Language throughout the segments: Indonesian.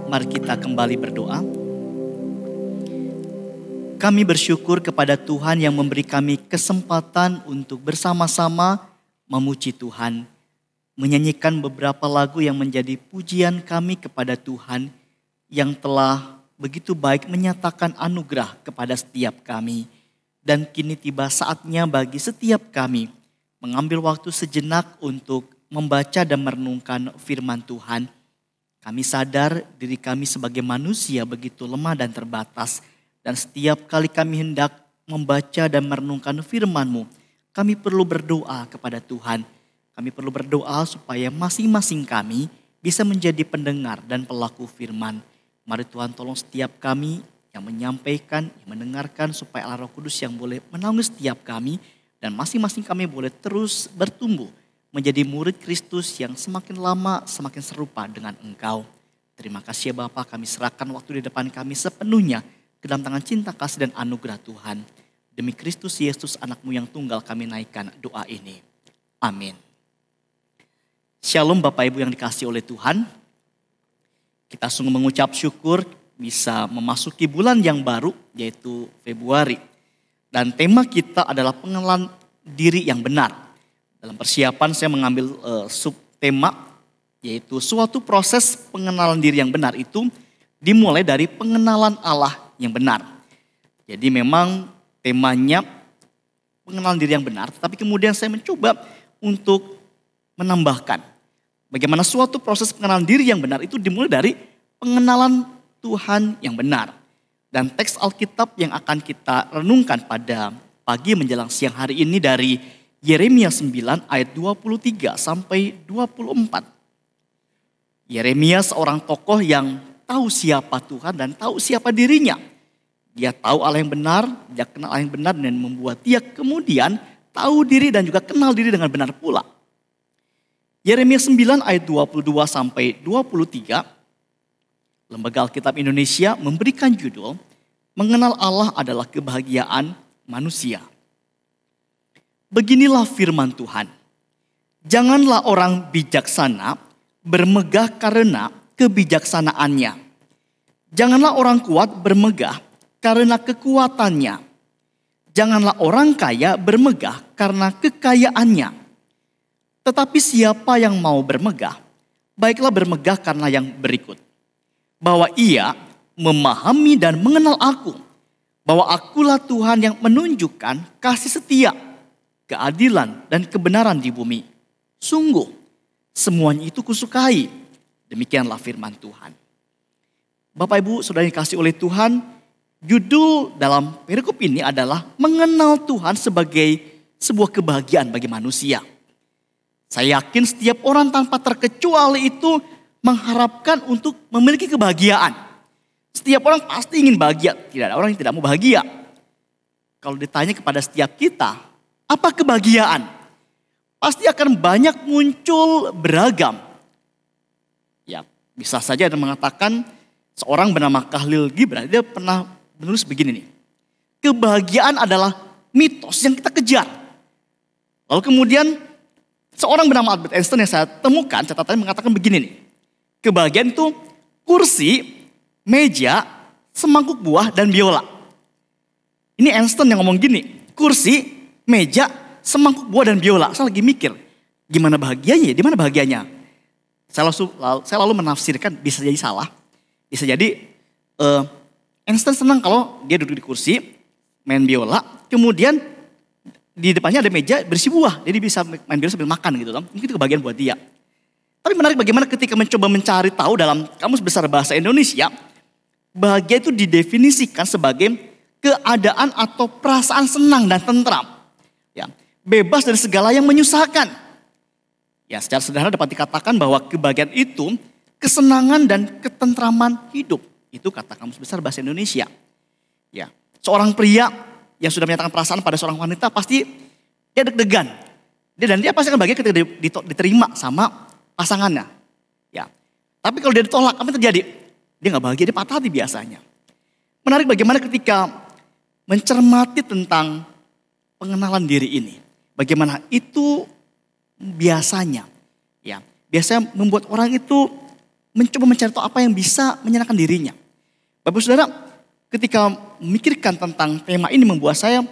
Mari kita kembali berdoa. Kami bersyukur kepada Tuhan yang memberi kami kesempatan untuk bersama-sama memuji Tuhan. Menyanyikan beberapa lagu yang menjadi pujian kami kepada Tuhan yang telah begitu baik menyatakan anugerah kepada setiap kami. Dan kini tiba saatnya bagi setiap kami mengambil waktu sejenak untuk membaca dan merenungkan firman Tuhan. Kami sadar diri kami sebagai manusia begitu lemah dan terbatas. Dan setiap kali kami hendak membaca dan merenungkan firman-Mu, kami perlu berdoa kepada Tuhan. Kami perlu berdoa supaya masing-masing kami bisa menjadi pendengar dan pelaku firman. Mari Tuhan tolong setiap kami yang menyampaikan, yang mendengarkan, supaya Allah Roh Kudus yang boleh menaungi setiap kami. Dan masing-masing kami boleh terus bertumbuh menjadi murid Kristus yang semakin lama semakin serupa dengan Engkau. Terima kasih ya Bapa, kami serahkan waktu di depan kami sepenuhnya ke dalam tangan cinta kasih dan anugerah Tuhan. Demi Kristus Yesus anak-Mu yang tunggal kami naikkan doa ini. Amin. Shalom Bapak Ibu yang dikasihi oleh Tuhan. Kita sungguh mengucap syukur bisa memasuki bulan yang baru yaitu Februari. Dan tema kita adalah pengenalan diri yang benar. Dalam persiapan saya mengambil subtema yaitu suatu proses pengenalan diri yang benar itu dimulai dari pengenalan Allah yang benar. Jadi memang temanya pengenalan diri yang benar, tapi kemudian saya mencoba untuk menambahkan bagaimana suatu proses pengenalan diri yang benar itu dimulai dari pengenalan Tuhan yang benar. Dan teks Alkitab yang akan kita renungkan pada pagi menjelang siang hari ini dari Yeremia 9 ayat 23 sampai 24. Yeremia seorang tokoh yang tahu siapa Tuhan dan tahu siapa dirinya. Dia tahu Allah yang benar, dia kenal Allah yang benar dan membuat dia kemudian tahu diri dan juga kenal diri dengan benar pula. Yeremia 9 ayat 22 sampai 23, Lembaga Alkitab Indonesia memberikan judul, Mengenal Allah adalah Kebahagiaan Manusia. Beginilah firman Tuhan, janganlah orang bijaksana bermegah karena kebijaksanaannya. Janganlah orang kuat bermegah karena kekuatannya. Janganlah orang kaya bermegah karena kekayaannya. Tetapi siapa yang mau bermegah, baiklah bermegah karena yang berikut. Bahwa ia memahami dan mengenal aku. Bahwa akulah Tuhan yang menunjukkan kasih setia, keadilan dan kebenaran di bumi. Sungguh, semuanya itu kusukai. Demikianlah firman Tuhan. Bapak Ibu saudara yang dikasihi oleh Tuhan, judul dalam perikop ini adalah mengenal Tuhan sebagai sebuah kebahagiaan bagi manusia. Saya yakin setiap orang tanpa terkecuali itu mengharapkan untuk memiliki kebahagiaan. Setiap orang pasti ingin bahagia, tidak ada orang yang tidak mau bahagia. Kalau ditanya kepada setiap kita, apa kebahagiaan? Pasti akan banyak muncul beragam. Ya, bisa saja ada mengatakan seorang bernama Khalil Gibran, dia pernah menulis begini nih. Kebahagiaan adalah mitos yang kita kejar. Lalu kemudian seorang bernama Albert Einstein yang saya temukan catatannya mengatakan begini nih. Kebahagiaan itu kursi, meja, semangkuk buah dan biola. Ini Einstein yang ngomong gini, kursi, meja, semangkuk buah dan biola. Saya lagi mikir, gimana bahagianya? Di mana bahagianya? Saya lalu menafsirkan, bisa jadi salah. Bisa jadi Einstein senang kalau dia duduk di kursi, main biola, kemudian di depannya ada meja berisi buah. Jadi bisa main biola sambil makan gitu. Mungkin itu kebahagiaan buat dia. Tapi menarik bagaimana ketika mencoba mencari tahu dalam Kamus Besar Bahasa Indonesia, bahagia itu didefinisikan sebagai keadaan atau perasaan senang dan tentram. Ya, bebas dari segala yang menyusahkan. Ya, secara sederhana dapat dikatakan bahwa kebahagiaan itu kesenangan dan ketentraman hidup. Itu kata Kamus Besar Bahasa Indonesia. Ya, seorang pria yang sudah menyatakan perasaan pada seorang wanita pasti dia deg-degan. Dia pasti akan bahagia ketika diterima sama pasangannya. Ya, tapi kalau dia ditolak, apa yang terjadi? Dia nggak bahagia, dia patah hati biasanya. Menarik bagaimana ketika mencermati tentang pengenalan diri ini. Bagaimana itu biasanya membuat orang itu mencoba mencari tahu apa yang bisa menyenangkan dirinya. Bapak Saudara, ketika memikirkan tentang tema ini membuat saya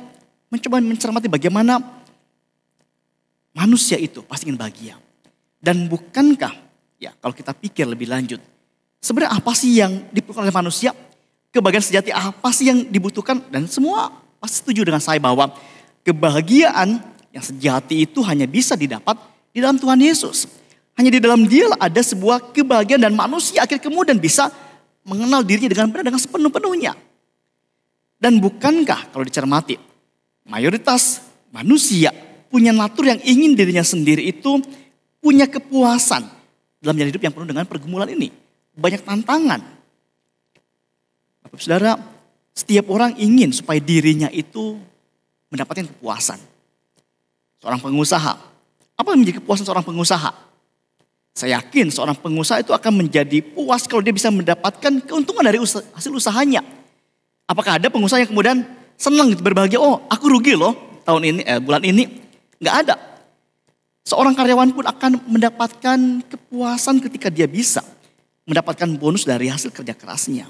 mencoba mencermati bagaimana manusia itu pasti ingin bahagia. Dan bukankah, ya kalau kita pikir lebih lanjut, sebenarnya apa sih yang diperlukan oleh manusia? Kebahagiaan sejati apa sih yang dibutuhkan? Dan semua pasti setuju dengan saya bahwa kebahagiaan yang sejati itu hanya bisa didapat di dalam Tuhan Yesus. Hanya di dalam Dialah ada sebuah kebahagiaan dan manusia akhir kemudian bisa mengenal dirinya dengan benar dengan sepenuh-penuhnya. Dan bukankah kalau dicermati, mayoritas manusia punya natur yang ingin dirinya sendiri itu punya kepuasan dalam jalan hidup yang penuh dengan pergumulan ini. Banyak tantangan. Bapak Saudara, setiap orang ingin supaya dirinya itu mendapatkan kepuasan. Seorang pengusaha, apa yang menjadi kepuasan seorang pengusaha? Saya yakin seorang pengusaha itu akan menjadi puas kalau dia bisa mendapatkan keuntungan dari hasil usahanya. Apakah ada pengusaha yang kemudian senang gitu, berbahagia, oh aku rugi loh tahun ini, bulan ini. Nggak ada. Seorang karyawan pun akan mendapatkan kepuasan ketika dia bisa mendapatkan bonus dari hasil kerja kerasnya.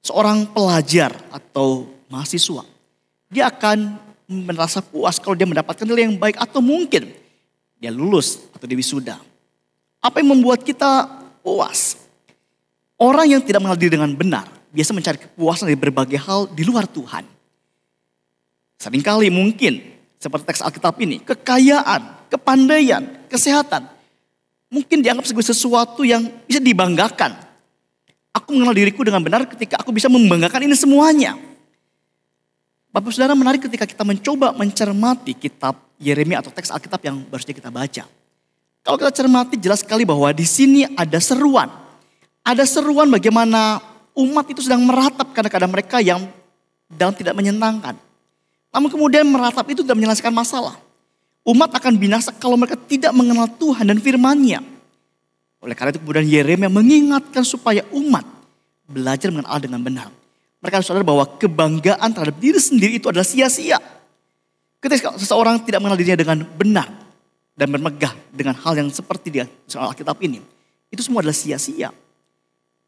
Seorang pelajar atau mahasiswa, dia akan merasa puas kalau dia mendapatkan nilai yang baik atau mungkin dia lulus atau dia wisuda. Apa yang membuat kita puas? Orang yang tidak mengenal diri dengan benar biasa mencari kepuasan dari berbagai hal di luar Tuhan. Seringkali mungkin seperti teks Alkitab ini, kekayaan, kepandaian, kesehatan mungkin dianggap sebagai sesuatu yang bisa dibanggakan. Aku mengenal diriku dengan benar ketika aku bisa membanggakan ini semuanya. Bapak Saudara, menarik ketika kita mencoba mencermati kitab Yeremia atau teks Alkitab yang baru saja kita baca. Kalau kita cermati jelas sekali bahwa di sini ada seruan. Ada seruan bagaimana umat itu sedang meratap karena keadaan mereka yang dalam tidak menyenangkan. Namun kemudian meratap itu tidak menyelesaikan masalah. Umat akan binasa kalau mereka tidak mengenal Tuhan dan firman-Nya. Oleh karena itu kemudian Yeremia mengingatkan supaya umat belajar mengenal Allah dengan benar. Mereka harus sadar bahwa kebanggaan terhadap diri sendiri itu adalah sia-sia. Ketika seseorang tidak mengenal dirinya dengan benar dan bermegah dengan hal yang seperti dia soal Alkitab ini, itu semua adalah sia-sia.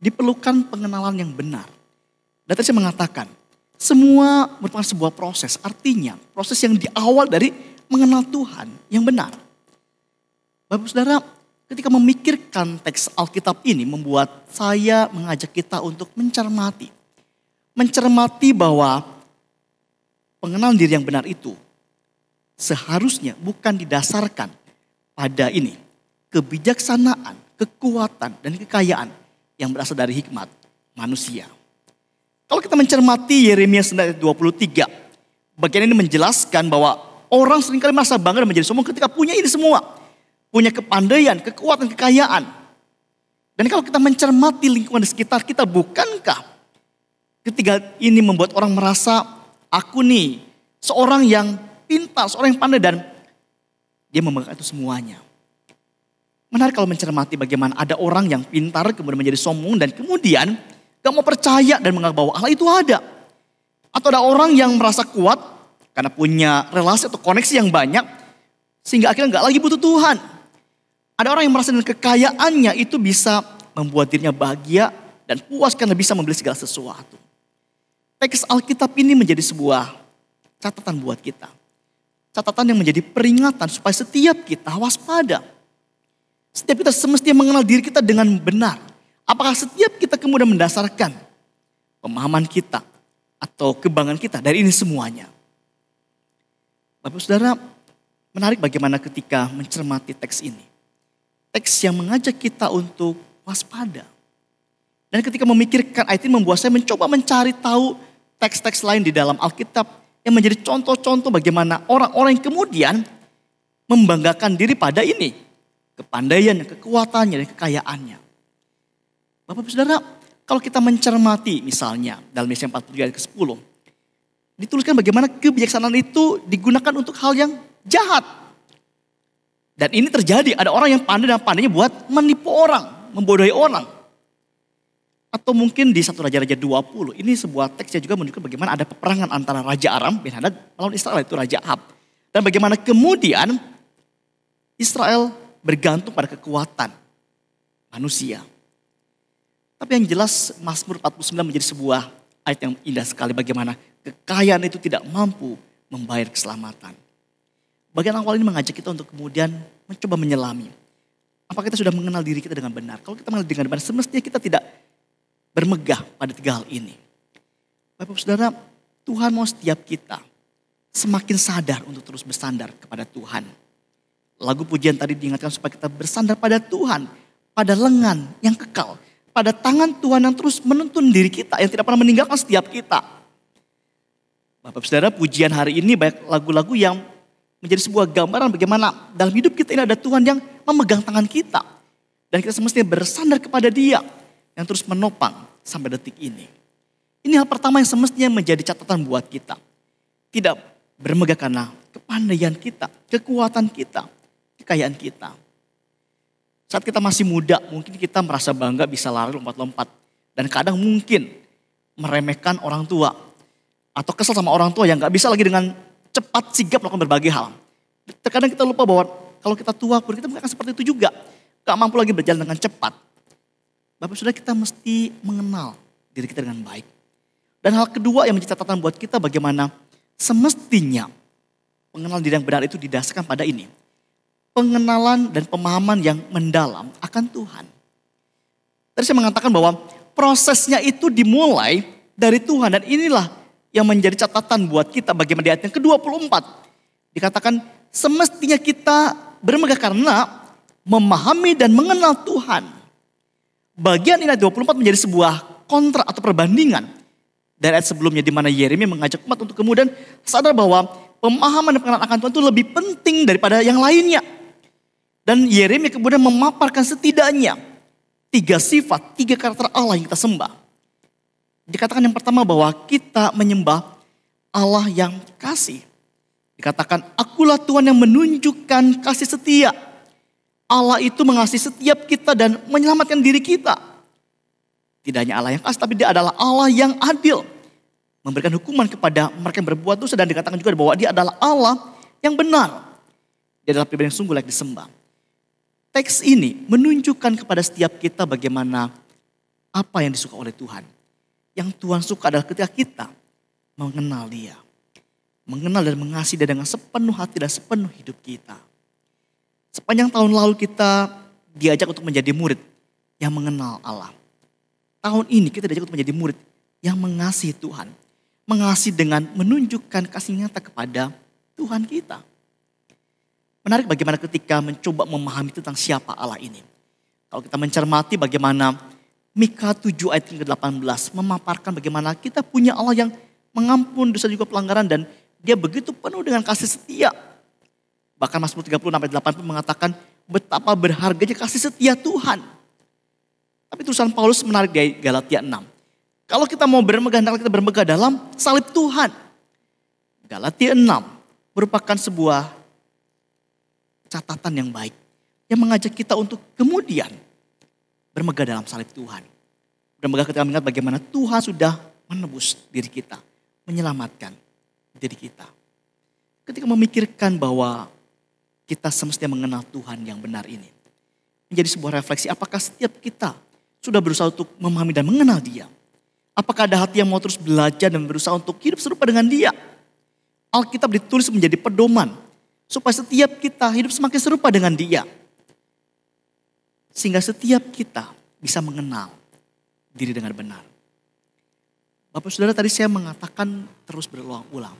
Diperlukan pengenalan yang benar. Dan tadi saya mengatakan, semua merupakan sebuah proses. Artinya proses yang diawal dari mengenal Tuhan yang benar. Bapak Saudara, ketika memikirkan teks Alkitab ini membuat saya mengajak kita untuk mencermati. Mencermati bahwa pengenalan diri yang benar itu seharusnya bukan didasarkan pada ini. Kebijaksanaan, kekuatan, dan kekayaan yang berasal dari hikmat manusia. Kalau kita mencermati Yeremia 9:23, bagian ini menjelaskan bahwa orang seringkali merasa bangga dan menjadi sombong ketika punya ini semua. Punya kepandaian, kekuatan, kekayaan. Dan kalau kita mencermati lingkungan di sekitar kita, bukankah ketika ini membuat orang merasa aku nih seorang yang pintar, seorang yang pandai dan dia membanggakan itu semuanya. Menarik kalau mencermati bagaimana ada orang yang pintar kemudian menjadi sombong dan kemudian gak mau percaya dan menganggap bahwa Allah itu ada. Atau ada orang yang merasa kuat karena punya relasi atau koneksi yang banyak sehingga akhirnya gak lagi butuh Tuhan. Ada orang yang merasa dengan kekayaannya itu bisa membuat dirinya bahagia dan puas karena bisa membeli segala sesuatu. Teks Alkitab ini menjadi sebuah catatan buat kita. Catatan yang menjadi peringatan supaya setiap kita waspada. Setiap kita semestinya mengenal diri kita dengan benar. Apakah setiap kita kemudian mendasarkan pemahaman kita atau kebanggaan kita dari ini semuanya. Bapak Saudara, menarik bagaimana ketika mencermati teks ini. Teks yang mengajak kita untuk waspada. Dan ketika memikirkan ayat ini membuat saya mencoba mencari tahu teks-teks lain di dalam Alkitab yang menjadi contoh-contoh bagaimana orang-orang yang kemudian membanggakan diri pada ini. Kepandaian, kekuatannya, dan kekayaannya. Bapak Saudara, kalau kita mencermati misalnya dalam Yesaya 47 ayat ke-10. Dituliskan bagaimana kebijaksanaan itu digunakan untuk hal yang jahat. Dan ini terjadi, ada orang yang pandai dan pandainya buat menipu orang, membodohi orang. Atau mungkin di 1 Raja-Raja 20, ini sebuah teks yang juga menunjukkan bagaimana ada peperangan antara Raja Aram, Ben-Hadad, melawan Israel, itu Raja Ahab. Dan bagaimana kemudian Israel bergantung pada kekuatan manusia. Tapi yang jelas Mazmur 49 menjadi sebuah ayat yang indah sekali bagaimana kekayaan itu tidak mampu membayar keselamatan. Bagian awal ini mengajak kita untuk kemudian mencoba menyelami. Apakah kita sudah mengenal diri kita dengan benar? Kalau kita mengenal dengan benar, semestinya kita tidak bermegah pada tiga hal ini. Bapak Saudara, Tuhan mau setiap kita semakin sadar untuk terus bersandar kepada Tuhan. Lagu pujian tadi diingatkan supaya kita bersandar pada Tuhan, pada lengan yang kekal, pada tangan Tuhan yang terus menuntun diri kita, yang tidak pernah meninggalkan setiap kita. Bapak Saudara, pujian hari ini banyak lagu-lagu yang menjadi sebuah gambaran bagaimana dalam hidup kita ini ada Tuhan yang memegang tangan kita. Dan kita semestinya bersandar kepada Dia yang terus menopang sampai detik ini. Ini hal pertama yang semestinya menjadi catatan buat kita. Tidak bermegah karena kepandaian kita, kekuatan kita, kekayaan kita. Saat kita masih muda, mungkin kita merasa bangga bisa lari lompat-lompat. Dan kadang mungkin meremehkan orang tua. Atau kesal sama orang tua yang gak bisa lagi dengan cepat sigap melakukan berbagai hal. Terkadang kita lupa bahwa kalau kita tua pun kita mungkin akan seperti itu juga. Gak mampu lagi berjalan dengan cepat. Bapak Saudara, kita mesti mengenal diri kita dengan baik. Dan hal kedua yang menjadi catatan buat kita bagaimana semestinya pengenalan diri yang benar itu didasarkan pada ini. Pengenalan dan pemahaman yang mendalam akan Tuhan. Tadi saya mengatakan bahwa prosesnya itu dimulai dari Tuhan. Dan inilah yang menjadi catatan buat kita bagaimana di ayat yang ke-24. Dikatakan semestinya kita bermegah karena memahami dan mengenal Tuhan. Bagian ini ayat 24 menjadi sebuah kontra atau perbandingan. Dari ayat sebelumnya di mana Yeremia mengajak umat untuk kemudian sadar bahwa pemahaman dan pengenalan akan Tuhan itu lebih penting daripada yang lainnya. Dan Yeremia kemudian memaparkan setidaknya 3 sifat, 3 karakter Allah yang kita sembah. Dikatakan yang pertama bahwa kita menyembah Allah yang kasih. Dikatakan akulah Tuhan yang menunjukkan kasih setia. Allah itu mengasihi setiap kita dan menyelamatkan diri kita. Tidak hanya Allah yang kasih, tapi Dia adalah Allah yang adil. Memberikan hukuman kepada mereka yang berbuat dosa dan dikatakan juga bahwa Dia adalah Allah yang benar. Dia adalah pribadi yang sungguh layak disembah. Teks ini menunjukkan kepada setiap kita bagaimana apa yang disuka oleh Tuhan. Yang Tuhan suka adalah ketika kita mengenal Dia. Mengenal dan mengasihi Dia dengan sepenuh hati dan sepenuh hidup kita. Sepanjang tahun lalu kita diajak untuk menjadi murid yang mengenal Allah. Tahun ini kita diajak untuk menjadi murid yang mengasihi Tuhan. Mengasihi dengan menunjukkan kasih nyata kepada Tuhan kita. Menarik bagaimana ketika mencoba memahami tentang siapa Allah ini. Kalau kita mencermati bagaimana Mika 7 ayat ke-18 memaparkan bagaimana kita punya Allah yang mengampun dosa juga pelanggaran dan Dia begitu penuh dengan kasih setia. Bahkan Mazmur 36 ayat 8 pun mengatakan betapa berharganya kasih setia Tuhan. Tapi tulisan Paulus menarik dari Galatia 6. Kalau kita mau bermegah, kita bermegah dalam salib Tuhan. Galatia 6 merupakan sebuah catatan yang baik. Yang mengajak kita untuk kemudian bermegah dalam salib Tuhan. Bermegah ketika mengingat bagaimana Tuhan sudah menebus diri kita. Menyelamatkan diri kita. Ketika memikirkan bahwa kita semestinya mengenal Tuhan yang benar ini. Menjadi sebuah refleksi apakah setiap kita sudah berusaha untuk memahami dan mengenal Dia. Apakah ada hati yang mau terus belajar dan berusaha untuk hidup serupa dengan Dia. Alkitab ditulis menjadi pedoman. Supaya setiap kita hidup semakin serupa dengan Dia. Sehingga setiap kita bisa mengenal diri dengan benar. Bapak Saudara, tadi saya mengatakan terus berulang-ulang.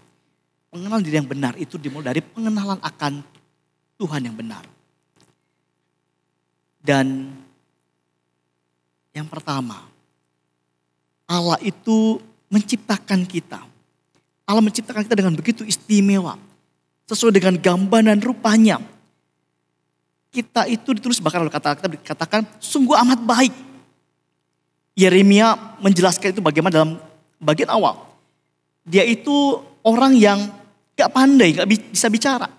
Mengenal diri yang benar itu dimulai dari pengenalan akan Tuhan yang benar. Dan yang pertama, Allah itu menciptakan kita. Allah menciptakan kita dengan begitu istimewa. Sesuai dengan gambar dan rupanya. Kita itu ditulis bahkan oleh kata-kata dikatakan sungguh amat baik. Yeremia menjelaskan itu bagaimana dalam bagian awal. Dia itu orang yang gak pandai, gak bisa bicara.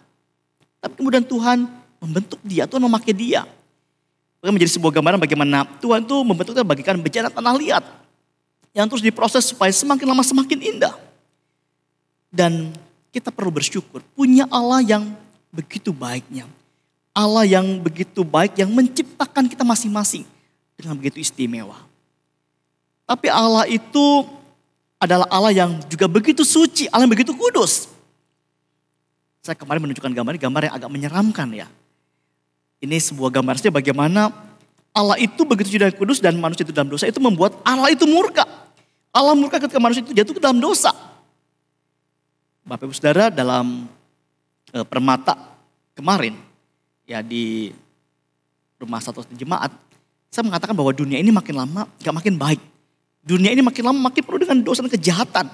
Tapi kemudian Tuhan membentuk dia, Tuhan memakai dia. Bahkan menjadi sebuah gambaran bagaimana Tuhan itu membentuk kita bagikan bejana tanah liat. Yang terus diproses supaya semakin lama semakin indah. Dan kita perlu bersyukur punya Allah yang begitu baiknya. Allah yang begitu baik yang menciptakan kita masing-masing dengan begitu istimewa. Tapi Allah itu adalah Allah yang juga begitu suci, Allah yang begitu kudus. Saya kemarin menunjukkan gambar yang agak menyeramkan ya. Ini sebuah gambarnya bagaimana Allah itu begitu suci dan kudus dan manusia itu dalam dosa, itu membuat Allah itu murka. Allah murka ketika manusia itu jatuh ke dalam dosa. Bapak Ibu Saudara, dalam permata kemarin ya di rumah satu jemaat, saya mengatakan bahwa dunia ini makin lama gak makin baik. Dunia ini makin lama makin penuh dengan dosa dan kejahatan.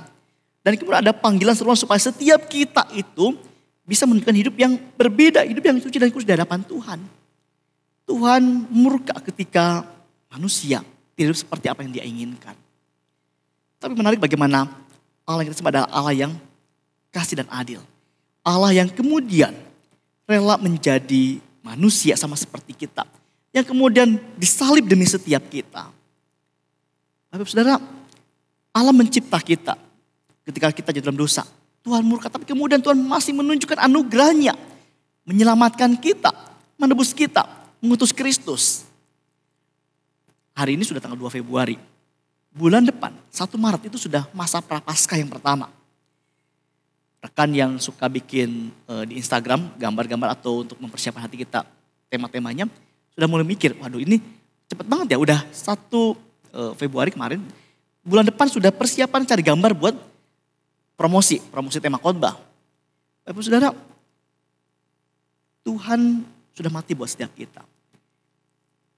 Dan kemudian ada panggilan seruan supaya setiap kita itu bisa menunjukkan hidup yang berbeda, hidup yang suci dan kudus di hadapan Tuhan. Tuhan murka ketika manusia tidak hidup seperti apa yang dia inginkan. Tapi menarik bagaimana Allah yang kita sembah adalah Allah yang kasih dan adil. Allah yang kemudian rela menjadi manusia sama seperti kita. Yang kemudian disalib demi setiap kita. Bapak Saudara, Allah mencipta kita ketika kita jatuh dalam dosa. Tuhan murka, tapi kemudian Tuhan masih menunjukkan anugerahnya. Menyelamatkan kita, menebus kita, mengutus Kristus. Hari ini sudah tanggal 2 Februari. Bulan depan, 1 Maret itu sudah masa Prapaskah yang pertama. Rekan yang suka bikin di Instagram gambar-gambar atau untuk mempersiapkan hati kita tema-temanya, sudah mulai mikir, waduh ini cepet banget ya, udah 1 Februari kemarin. Bulan depan sudah persiapan cari gambar buat promosi tema khotbah. Bapak Saudara, Tuhan sudah mati buat setiap kita.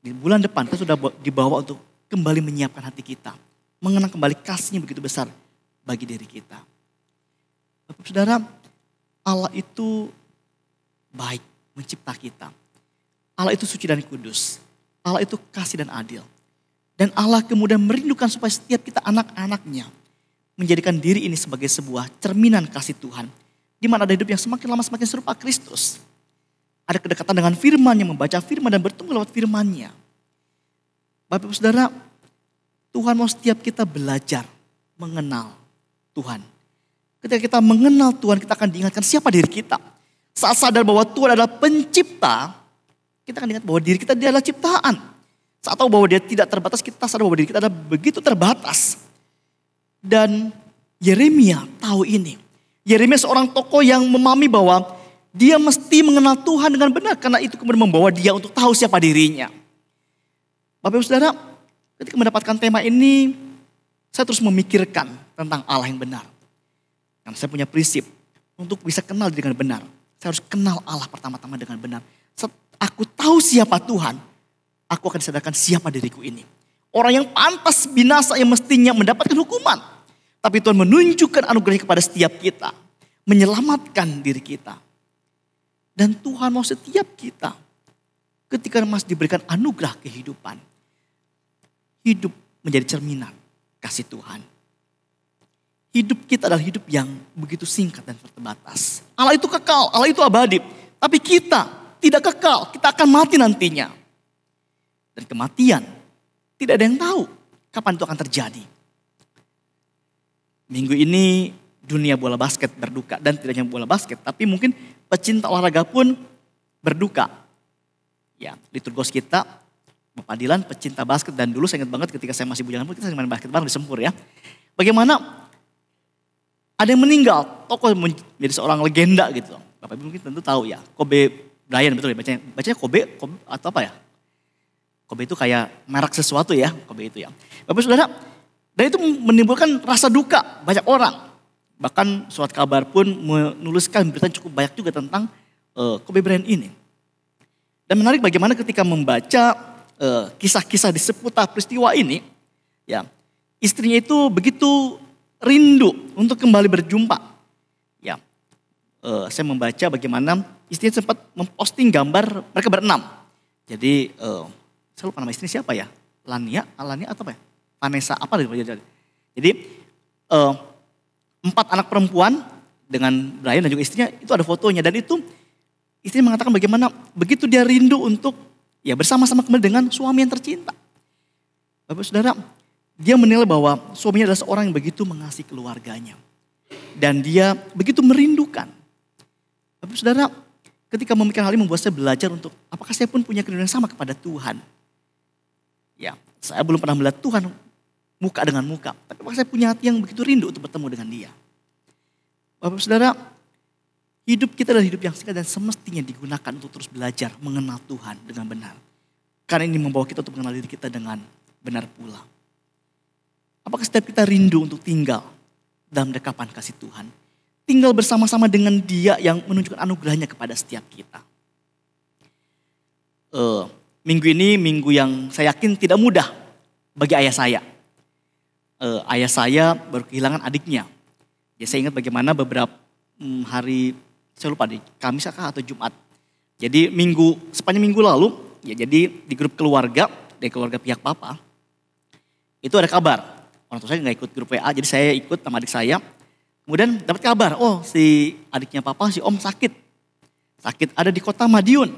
Di bulan depan kita sudah dibawa untuk kembali menyiapkan hati kita. Mengenang kembali kasih-Nya begitu besar bagi diri kita. Bapak Saudara, Allah itu baik mencipta kita. Allah itu suci dan kudus. Allah itu kasih dan adil. Dan Allah kemudian merindukan supaya setiap kita anak-anaknya menjadikan diri ini sebagai sebuah cerminan kasih Tuhan. Di mana ada hidup yang semakin lama semakin serupa Kristus. Ada kedekatan dengan firman-Nya, membaca firman dan bertumbuh lewat firman-Nya. Bapak Saudara, Tuhan mau setiap kita belajar mengenal Tuhan. Ketika kita mengenal Tuhan, kita akan diingatkan siapa diri kita. Saat sadar bahwa Tuhan adalah pencipta, kita akan ingat bahwa diri kita dia adalah ciptaan. Saat tahu bahwa dia tidak terbatas, kita sadar bahwa diri kita adalah begitu terbatas. Dan Yeremia tahu ini. Yeremia seorang tokoh yang memahami bahwa dia mesti mengenal Tuhan dengan benar. Karena itu kemudian membawa dia untuk tahu siapa dirinya. Bapak Ibu Saudara, ketika mendapatkan tema ini, saya terus memikirkan tentang Allah yang benar. Karena saya punya prinsip, untuk bisa kenal dengan benar, saya harus kenal Allah pertama-tama dengan benar. Saat aku tahu siapa Tuhan, aku akan disadarkan siapa diriku ini. Orang yang pantas binasa yang mestinya mendapatkan hukuman. Tapi Tuhan menunjukkan anugerahnya kepada setiap kita. Menyelamatkan diri kita. Dan Tuhan mau setiap kita, ketika masih diberikan anugerah kehidupan, hidup menjadi cerminan kasih Tuhan. Hidup kita adalah hidup yang begitu singkat dan terbatas. Allah itu kekal, Allah itu abadi. Tapi kita tidak kekal, kita akan mati nantinya. Dan kematian, tidak ada yang tahu kapan itu akan terjadi. Minggu ini dunia bola basket berduka. Dan tidak hanya bola basket, tapi mungkin pecinta olahraga pun berduka. Ya, liturgos kita, Bapak Dilan pecinta basket. Dan dulu saya ingat banget ketika saya masih bujangan pun kita main basket bareng di Sempur ya. Bagaimana ada yang meninggal, tokoh menjadi seorang legenda gitu. Bapak Ibu mungkin tentu tahu ya, Kobe Bryant, betul ya, bacanya Kobe atau apa ya? Kobe itu kayak merek sesuatu ya, Kobe itu ya. Bapak Saudara, dan itu menimbulkan rasa duka banyak orang. Bahkan surat kabar pun menuliskan berita cukup banyak juga tentang Kobe Bryant ini. Dan menarik bagaimana ketika membaca kisah-kisah di seputar peristiwa ini, ya istrinya itu begitu rindu untuk kembali berjumpa. Ya, saya membaca bagaimana istrinya sempat memposting gambar mereka berenam. Jadi saya lupa nama istrinya siapa ya? Alania atau apa ya? Vanessa apa gitu. Jadi 4 anak perempuan dengan Brian dan juga istrinya itu ada fotonya. Dan itu istrinya mengatakan bagaimana begitu dia rindu untuk ya bersama-sama kembali dengan suami yang tercinta. Bapak Saudara, dia menilai bahwa suaminya adalah seorang yang begitu mengasihi keluarganya. Dan dia begitu merindukan. Bapak Saudara, ketika memikirkan hal ini membuat saya belajar untuk apakah saya pun punya kerinduan yang sama kepada Tuhan. Ya, saya belum pernah melihat Tuhan muka dengan muka. Tapi apakah saya punya hati yang begitu rindu untuk bertemu dengan dia? Bapak saudara, hidup kita adalah hidup yang singkat dan semestinya digunakan untuk terus belajar mengenal Tuhan dengan benar. Karena ini membawa kita untuk mengenal diri kita dengan benar pula. Apakah setiap kita rindu untuk tinggal dalam dekapan kasih Tuhan? Tinggal bersama-sama dengan Dia yang menunjukkan anugerahnya kepada setiap kita. Minggu ini minggu yang saya yakin tidak mudah bagi ayah saya. Ayah saya baru kehilangan adiknya. Ya, saya ingat bagaimana beberapa hari, saya lupa deh, Kamis atau Jumat. Jadi sepanjang minggu lalu, ya jadi di grup keluarga, dari keluarga pihak papa, itu ada kabar. Orang tua saya nggak ikut grup WA, jadi saya ikut sama adik saya. Kemudian dapat kabar, oh si adiknya papa, si om sakit. Sakit ada di kota Madiun.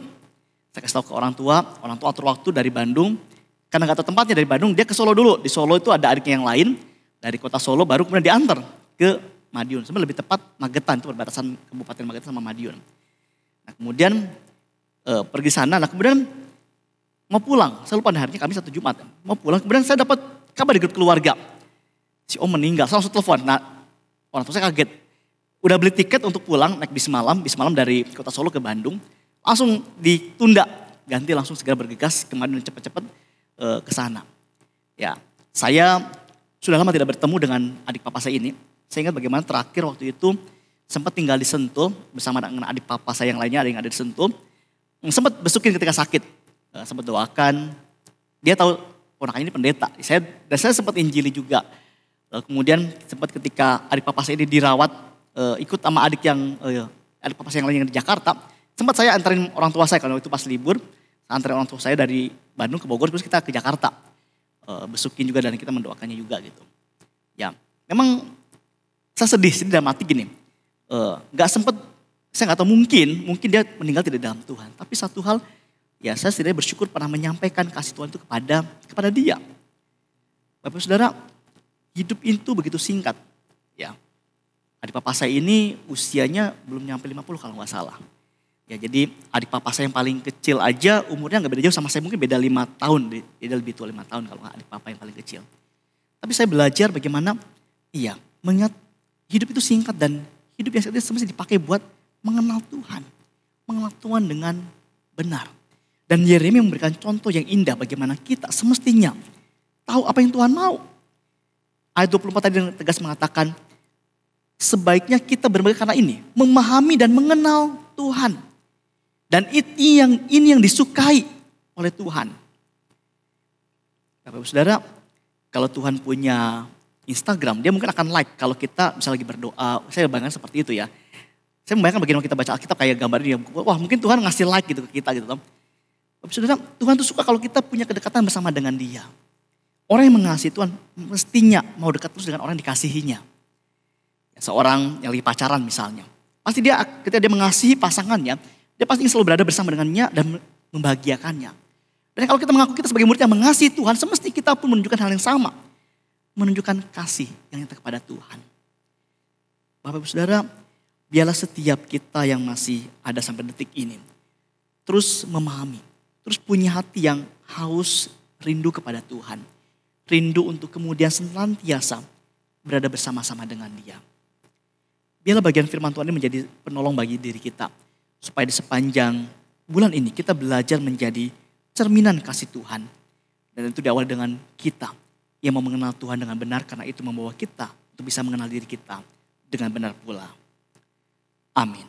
Saya kasih tahu ke orang tua atur waktu dari Bandung. Karena nggak tahu tempatnya dari Bandung, dia ke Solo dulu. Di Solo itu ada adiknya yang lain, dari kota Solo baru kemudian diantar ke Madiun. Sebenarnya lebih tepat Magetan, itu perbatasan Kabupaten Magetan sama Madiun. Nah kemudian pergi sana, nah kemudian mau pulang. Saya lupa harinya Kamis atau Jumat. Mau pulang, kemudian saya dapat kabar di grup keluarga. Si om meninggal, saya langsung telepon. Nah orang tua saya kaget. Udah beli tiket untuk pulang, naik bis malam dari kota Solo ke Bandung. Langsung ditunda, ganti langsung segera bergegas kemarin cepat-cepat ke sana. Ya, saya sudah lama tidak bertemu dengan adik papa saya ini. Saya ingat bagaimana terakhir waktu itu sempat tinggal di Sentul bersama dengan adik papa saya yang lainnya, ada yang ada di Sentul. Sempat besukin ketika sakit, sempat doakan. Dia tahu ponakannya ini pendeta. Saya sempat injili juga. Kemudian sempat ketika adik papa saya ini dirawat, ikut sama adik papa saya yang lain yang di Jakarta. Sempat saya antarin orang tua saya, kalau itu pas libur, saya antarin orang tua saya dari Bandung ke Bogor, terus kita ke Jakarta. Besukin juga dan kita mendoakannya juga gitu. Ya, memang saya sedih dalam hati gini. Saya nggak tahu mungkin dia meninggal tidak dalam Tuhan. Tapi satu hal, ya saya setidaknya bersyukur pernah menyampaikan kasih Tuhan itu kepada dia. Bapak saudara, hidup itu begitu singkat. Ya, adik papa saya ini usianya belum nyampe 50 kalau nggak salah. Ya jadi adik papa saya yang paling kecil aja umurnya nggak beda jauh sama saya, mungkin beda 5 tahun. Dia lebih tua 5 tahun kalau nggak adik papa yang paling kecil. Tapi saya belajar bagaimana mengingat hidup itu singkat dan hidup yang singkat itu semestinya dipakai buat mengenal Tuhan. Mengenal Tuhan dengan benar. Dan Yeremia memberikan contoh yang indah bagaimana kita semestinya tahu apa yang Tuhan mau. Ayat 24 tadi tegas mengatakan, sebaiknya kita berbagai karena ini, memahami dan mengenal Tuhan. Dan ini yang disukai oleh Tuhan. Bapak saudara, kalau Tuhan punya Instagram, dia mungkin akan like kalau kita misalnya lagi berdoa. Saya bayangkan seperti itu ya. Saya membayangkan bagaimana kita baca Alkitab kayak gambar dia. Wah mungkin Tuhan ngasih like gitu ke kita gitu. Bapak saudara, Tuhan tuh suka kalau kita punya kedekatan bersama dengan dia. Orang yang mengasihi Tuhan mestinya mau dekat terus dengan orang yang dikasihinya. Seorang yang lagi pacaran misalnya. Pasti dia ketika dia mengasihi pasangannya, dia pasti ingin selalu berada bersama dengannya dan membahagiakannya. Dan kalau kita mengaku kita sebagai murid yang mengasihi Tuhan, semesti kita pun menunjukkan hal yang sama. Menunjukkan kasih yang nyata kepada Tuhan. Bapak Ibu Saudara, biarlah setiap kita yang masih ada sampai detik ini, terus memahami, terus punya hati yang haus, rindu kepada Tuhan. Rindu untuk kemudian senantiasa berada bersama-sama dengan Dia. Biarlah bagian firman Tuhan ini menjadi penolong bagi diri kita. Supaya di sepanjang bulan ini kita belajar menjadi cerminan kasih Tuhan. Dan itu diawali dengan kita yang mau mengenal Tuhan dengan benar. Karena itu membawa kita untuk bisa mengenal diri kita dengan benar pula. Amin.